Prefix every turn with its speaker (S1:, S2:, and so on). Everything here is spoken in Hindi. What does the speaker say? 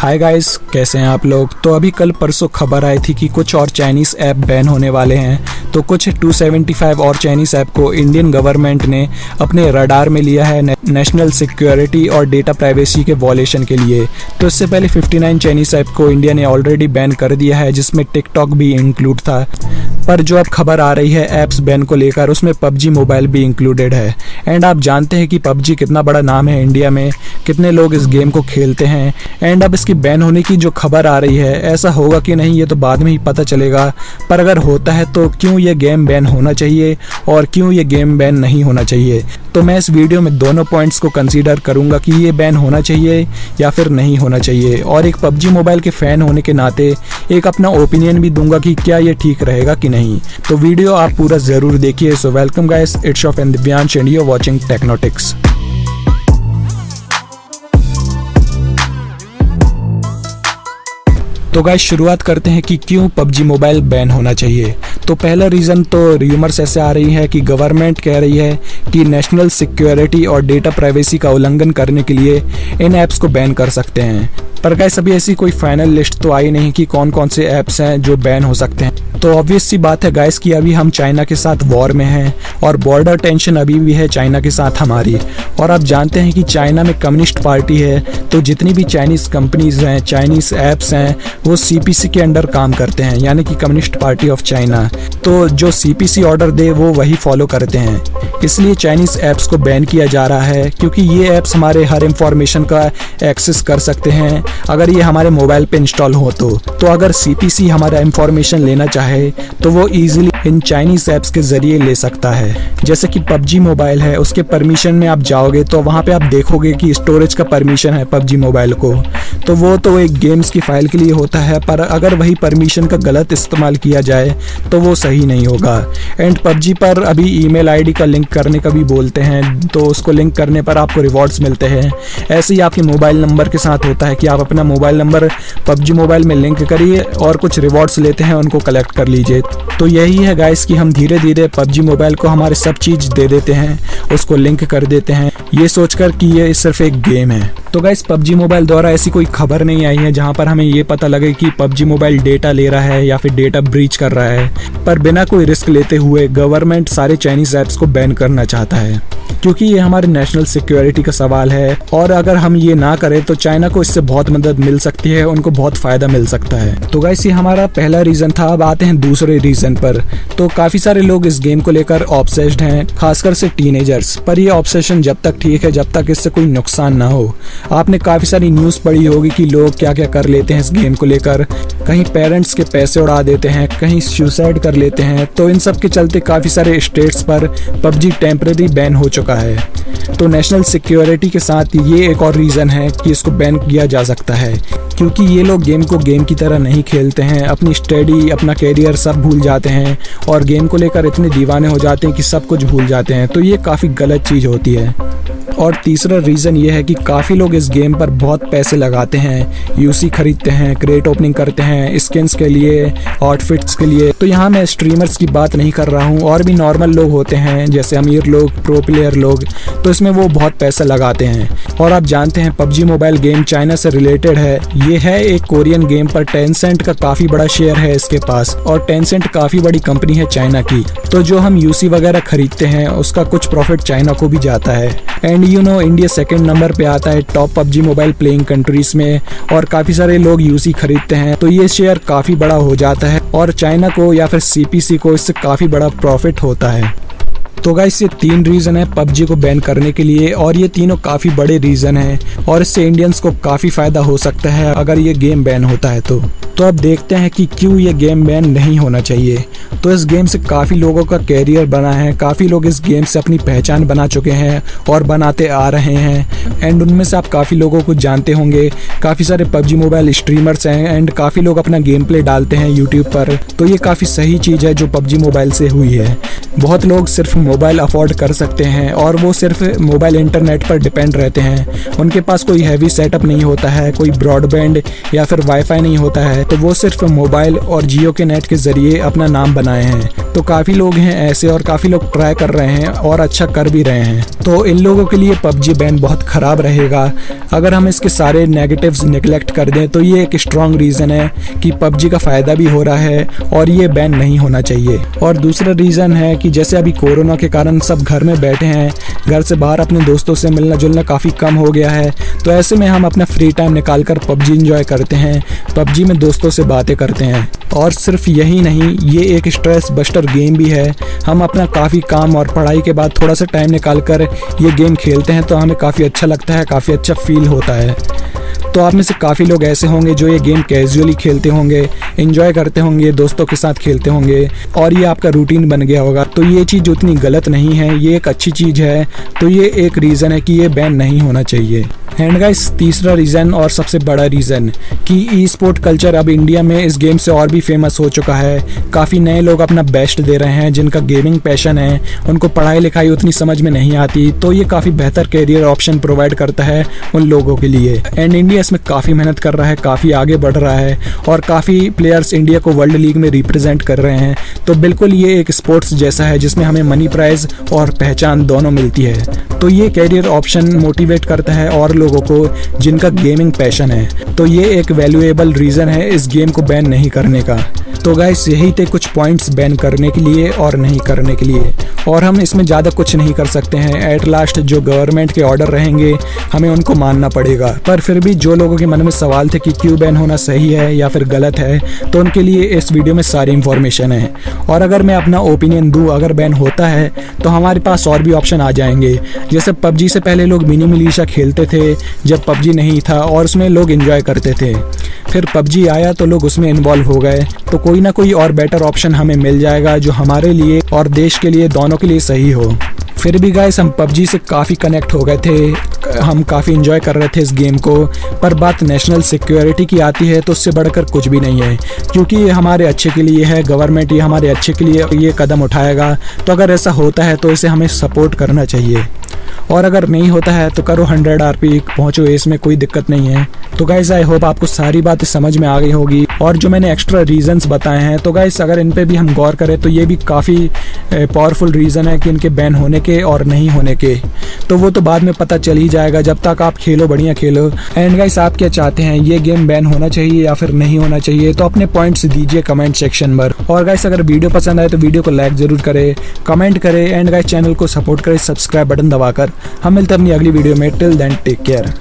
S1: हाय गाइस, कैसे हैं आप लोग। तो अभी कल परसों खबर आई थी कि कुछ और चाइनीज़ ऐप बैन होने वाले हैं। तो कुछ 275 और चाइनीज़ ऐप को इंडियन गवर्नमेंट ने अपने रडार में लिया है नेशनल सिक्योरिटी और डेटा प्राइवेसी के वॉयलेशन के लिए। तो इससे पहले 59 चाइनीज़ ऐप को इंडिया ने ऑलरेडी बैन कर दिया है, जिसमें टिकटॉक भी इंक्लूड था। पर जो अब खबर आ रही है ऐप्स बैन को लेकर, उसमें पबजी मोबाइल भी इंक्लूडेड है। एंड आप जानते हैं कि पबजी कितना बड़ा नाम है इंडिया में, कितने लोग इस गेम को खेलते हैं। एंड अब इसकी बैन होने की जो खबर आ रही है, ऐसा होगा कि नहीं ये तो बाद में ही पता चलेगा। पर अगर होता है तो क्यों ये गेम बैन होना चाहिए और क्यों ये गेम बैन नहीं होना चाहिए, तो मैं इस वीडियो में दोनों पॉइंट्स को कंसीडर करूंगा कि ये बैन होना चाहिए या फिर नहीं होना चाहिए। और एक पबजी मोबाइल के फैन होने के नाते एक अपना ओपिनियन भी दूंगा कि क्या ये ठीक रहेगा कि नहीं। तो वीडियो आप पूरा जरूर देखिए। सो वेलकम गाइस, इट्स शॉफ and Divyansh and you watching Technotics. तो गाइस शुरुआत करते हैं कि क्यों पबजी मोबाइल बैन होना चाहिए। तो पहला रीज़न तो र्यूमर्स ऐसे आ रही है कि गवर्नमेंट कह रही है कि नेशनल सिक्योरिटी और डेटा प्राइवेसी का उल्लंघन करने के लिए इन ऐप्स को बैन कर सकते हैं। पर गाइस अभी ऐसी कोई फाइनल लिस्ट तो आई नहीं कि कौन कौन से ऐप्स हैं जो बैन हो सकते हैं। तो ऑब्वियस सी बात है गाइस कि अभी हम चाइना के साथ वॉर में हैं और बॉर्डर टेंशन अभी भी है चाइना के साथ हमारी। और आप जानते हैं कि चाइना में कम्युनिस्ट पार्टी है, तो जितनी भी चाइनीज़ कंपनीज हैं, चाइनीज़ ऐप्स हैं, वो CPC के अंडर काम करते हैं, यानी कि कम्युनिस्ट पार्टी ऑफ चाइना। तो जो CPC ऑर्डर दे वो वही फॉलो करते हैं। इसलिए चाइनीज़ ऐप्स को बैन किया जा रहा है, क्योंकि ये ऐप्स हमारे हर इंफॉर्मेशन का एक्सेस कर सकते हैं अगर ये हमारे मोबाइल पे इंस्टॉल हो तो अगर CPC हमारा इंफॉर्मेशन लेना चाहे तो वो इजीली इन चाइनीज़ ऐप्स के जरिए ले सकता है। जैसे कि पबजी मोबाइल है, उसके परमिशन में आप जाओगे तो वहाँ पे आप देखोगे कि स्टोरेज का परमिशन है पबजी मोबाइल को, तो वो तो एक गेम्स की फाइल के लिए होता है। पर अगर वही परमिशन का गलत इस्तेमाल किया जाए तो वो सही नहीं होगा। एंड पबजी पर अभी ईमेल ID का लिंक करने का भी बोलते हैं, तो उसको लिंक करने पर आपको रिवॉर्ड्स मिलते हैं। ऐसे ही आपके मोबाइल नंबर के साथ होता है कि आप अपना मोबाइल नंबर पबजी मोबाइल में लिंक करिए और कुछ रिवॉर्ड्स लेते हैं, उनको कलेक्ट कर लीजिए। तो यही है गाइस कि हम धीरे धीरे पबजी मोबाइल को हमारे सब चीज़ दे देते हैं, उसको लिंक कर देते हैं, ये सोचकर कि ये सिर्फ एक गेम है। तो गाइस पबजी मोबाइल द्वारा ऐसी कोई खबर नहीं आई है जहां पर हमें ये पता लगे कि पबजी मोबाइल डेटा ले रहा है या फिर डेटा ब्रीच कर रहा है। पर बिना कोई रिस्क लेते हुए गवर्नमेंट सारे चाइनीज़ ऐप्स को बैन करना चाहता है, क्योंकि ये हमारे नेशनल सिक्योरिटी का सवाल है। और अगर हम ये ना करें तो चाइना को इससे बहुत मदद मिल सकती है, उनको बहुत फ़ायदा मिल सकता है। तो गाइस ये हमारा पहला रीज़न था। अब आते हैं दूसरे रीज़न पर। तो काफ़ी सारे लोग इस गेम को लेकर ऑब्सेस्ड हैं, खासकर से टीनेजर्स। पर ये ऑब्सेशन जब तक ठीक है, जब तक इससे कोई नुकसान ना हो। आपने काफ़ी सारी न्यूज़ पढ़ी होगी कि लोग क्या क्या कर लेते हैं इस गेम को लेकर। कहीं पेरेंट्स के पैसे उड़ा देते हैं, कहीं सुसाइड कर लेते हैं। तो इन सब के चलते काफ़ी सारे स्टेट्स पर पबजी टेम्परेरी बैन हो चुका है। तो नेशनल सिक्योरिटी के साथ ये एक और रीज़न है कि इसको बैन किया जा सकता है, क्योंकि ये लोग गेम को गेम की तरह नहीं खेलते हैं, अपनी स्टडी, अपना कैरियर सब भूल जाते हैं और गेम को लेकर इतने दीवाने हो जाते हैं कि सब कुछ भूल जाते हैं। तो ये काफ़ी गलत चीज़ होती है। और तीसरा रीज़न ये है कि काफ़ी लोग इस गेम पर बहुत पैसे लगाते हैं, UC खरीदते हैं, क्रेट ओपनिंग करते हैं, स्किन्स के लिए, आउटफिट्स के लिए। तो यहाँ मैं स्ट्रीमर्स की बात नहीं कर रहा हूँ, और भी नॉर्मल लोग होते हैं जैसे अमीर लोग, प्रो प्लेयर लोग, तो इसमें वो बहुत पैसा लगाते हैं। और आप जानते हैं पबजी मोबाइल गेम चाइना से रिलेटेड है। ये है एक कोरियन गेम, पर टेंसेंट का काफ़ी बड़ा शेयर है इसके पास, और टेंसेंट काफ़ी बड़ी कंपनी है चाइना की। तो जो हम UC वगैरह खरीदते हैं उसका कुछ प्रॉफिट चाइना को भी जाता है। एंड इंडिया सेकंड नंबर पे आता है top PUBG mobile playing countries में, और काफ़ी सारे लोग UC खरीदते हैं। तो ये शेयर काफ़ी बड़ा हो जाता है और चाइना को या फिर CPC को इससे काफ़ी बड़ा प्रॉफिट होता है। तो गाइस ये 3 रीज़न है पबजी को बैन करने के लिए, और ये तीनों काफ़ी बड़े रीज़न हैं, और इससे इंडियंस को काफ़ी फ़ायदा हो सकता है अगर ये गेम बैन होता है तो अब देखते हैं कि क्यों ये गेम बैन नहीं होना चाहिए। तो इस गेम से काफ़ी लोगों का कैरियर बना है, काफ़ी लोग इस गेम से अपनी पहचान बना चुके हैं और बनाते आ रहे हैं। एंड उनमें से आप काफ़ी लोगों को जानते होंगे, काफ़ी सारे पबजी मोबाइल स्ट्रीमर्स हैं, एंड काफ़ी लोग अपना गेम प्ले डालते हैं यूट्यूब पर। तो ये काफ़ी सही चीज़ है जो पबजी मोबाइल से हुई है। बहुत लोग सिर्फ मोबाइल अफोर्ड कर सकते हैं और वो सिर्फ मोबाइल इंटरनेट पर डिपेंड रहते हैं। उनके पास कोई हैवी सेटअप नहीं होता है, कोई ब्रॉडबैंड या फिर वाईफाई नहीं होता है, तो वो सिर्फ मोबाइल और जियो के नेट के ज़रिए अपना नाम बनाए हैं। तो काफ़ी लोग हैं ऐसे और काफ़ी लोग ट्राई कर रहे हैं और अच्छा कर भी रहे हैं। तो इन लोगों के लिए पबजी बैन बहुत ख़राब रहेगा। अगर हम इसके सारे नेगेटिव्स निगलेक्ट कर दें तो ये एक स्ट्रॉन्ग रीज़न है कि पबजी का फ़ायदा भी हो रहा है और ये बैन नहीं होना चाहिए। और दूसरा रीज़न है कि जैसे अभी कोरोना के कारण सब घर में बैठे हैं, घर से बाहर अपने दोस्तों से मिलना जुलना काफ़ी कम हो गया है, तो ऐसे में हम अपना फ्री टाइम निकाल कर पबजी इंजॉय करते हैं, पबजी में दोस्तों से बातें करते हैं। और सिर्फ यही नहीं, ये एक स्ट्रेस बस्टर गेम भी है। हम अपना काफ़ी काम और पढ़ाई के बाद थोड़ा सा टाइम निकाल कर ये गेम खेलते हैं तो हमें काफ़ी अच्छा लगता है, काफ़ी अच्छा फील होता है। तो आप में से काफ़ी लोग ऐसे होंगे जो ये गेम कैजुअली खेलते होंगे, एंजॉय करते होंगे, दोस्तों के साथ खेलते होंगे और ये आपका रूटीन बन गया होगा। तो ये चीज़ उतनी गलत नहीं है, ये एक अच्छी चीज़ है। तो ये एक रीज़न है कि ये बैन नहीं होना चाहिए। एंड गाइस, तीसरा रीज़न और सबसे बड़ा रीज़न कि ई स्पोर्ट कल्चर अब इंडिया में इस गेम से और भी फेमस हो चुका है। काफ़ी नए लोग अपना बेस्ट दे रहे हैं, जिनका गेमिंग पैशन है, उनको पढ़ाई लिखाई उतनी समझ में नहीं आती, तो ये काफ़ी बेहतर करियर ऑप्शन प्रोवाइड करता है उन लोगों के लिए। एंड इंडिया इसमें काफ़ी मेहनत कर रहा है, काफ़ी आगे बढ़ रहा है और काफ़ी प्लेयर्स इंडिया को वर्ल्ड लीग में रिप्रेजेंट कर रहे हैं। तो बिल्कुल ये एक स्पोर्ट्स जैसा है जिसमें हमें मनी प्राइज और पहचान दोनों मिलती है। तो ये करियर ऑप्शन मोटिवेट करता है और लोगों को जिनका गेमिंग पैशन है। तो ये एक वैल्यूएबल रीज़न है इस गेम को बैन नहीं करने का। तो गाइस, यही थे कुछ पॉइंट्स बैन करने के लिए और नहीं करने के लिए, और हम इसमें ज़्यादा कुछ नहीं कर सकते हैं। एट लास्ट जो गवर्नमेंट के ऑर्डर रहेंगे हमें उनको मानना पड़ेगा। पर फिर भी जो लोगों के मन में सवाल थे कि क्यों बैन होना सही है या फिर गलत है, तो उनके लिए इस वीडियो में सारी इन्फॉर्मेशन है। और अगर मैं अपना ओपिनियन दूँ, अगर बैन होता है तो हमारे पास और भी ऑप्शन आ जाएंगे। जैसे पबजी से पहले लोग मिनी मिलिशिया खेलते थे जब पबजी नहीं था और उसमें लोग एंजॉय करते थे। फिर पबजी आया तो लोग उसमें इन्वॉल्व हो गए। तो कोई ना कोई और बेटर ऑप्शन हमें मिल जाएगा जो हमारे लिए और देश के लिए, दोनों के लिए सही हो। फिर भी गाइस, हम पबजी से काफ़ी कनेक्ट हो गए थे, हम काफ़ी एंजॉय कर रहे थे इस गेम को। पर बात नेशनल सिक्योरिटी की आती है तो उससे बढ़कर कुछ भी नहीं है, क्योंकि ये हमारे अच्छे के लिए है। गवर्नमेंट ये हमारे अच्छे के लिए ये कदम उठाएगा। तो अगर ऐसा होता है तो इसे हमें सपोर्ट करना चाहिए। और अगर नहीं होता है तो करो 100 RP, पहुँचो, इसमें कोई दिक्कत नहीं है। तो गाइस, आई होप आपको सारी बातें समझ में आ गई होगी। और जो मैंने एक्स्ट्रा रीजंस बताए हैं, तो गाइस अगर इन पे भी हम गौर करें तो ये भी काफ़ी पावरफुल रीज़न है कि इनके बैन होने के और नहीं होने के। तो वो तो बाद में पता चल ही जाएगा, जब तक आप खेलो बढ़िया खेलो। एंड गाइस, आप क्या चाहते हैं, ये गेम बैन होना चाहिए या फिर नहीं होना चाहिए? तो अपने पॉइंट्स दीजिए कमेंट सेक्शन पर। और गाइस, अगर वीडियो पसंद आए तो वीडियो को लाइक ज़रूर करें, कमेंट करें एंड गाइस चैनल को सपोर्ट करें सब्सक्राइब बटन दबाकर। हम मिलते हैं अपनी अगली वीडियो में। Till then take care.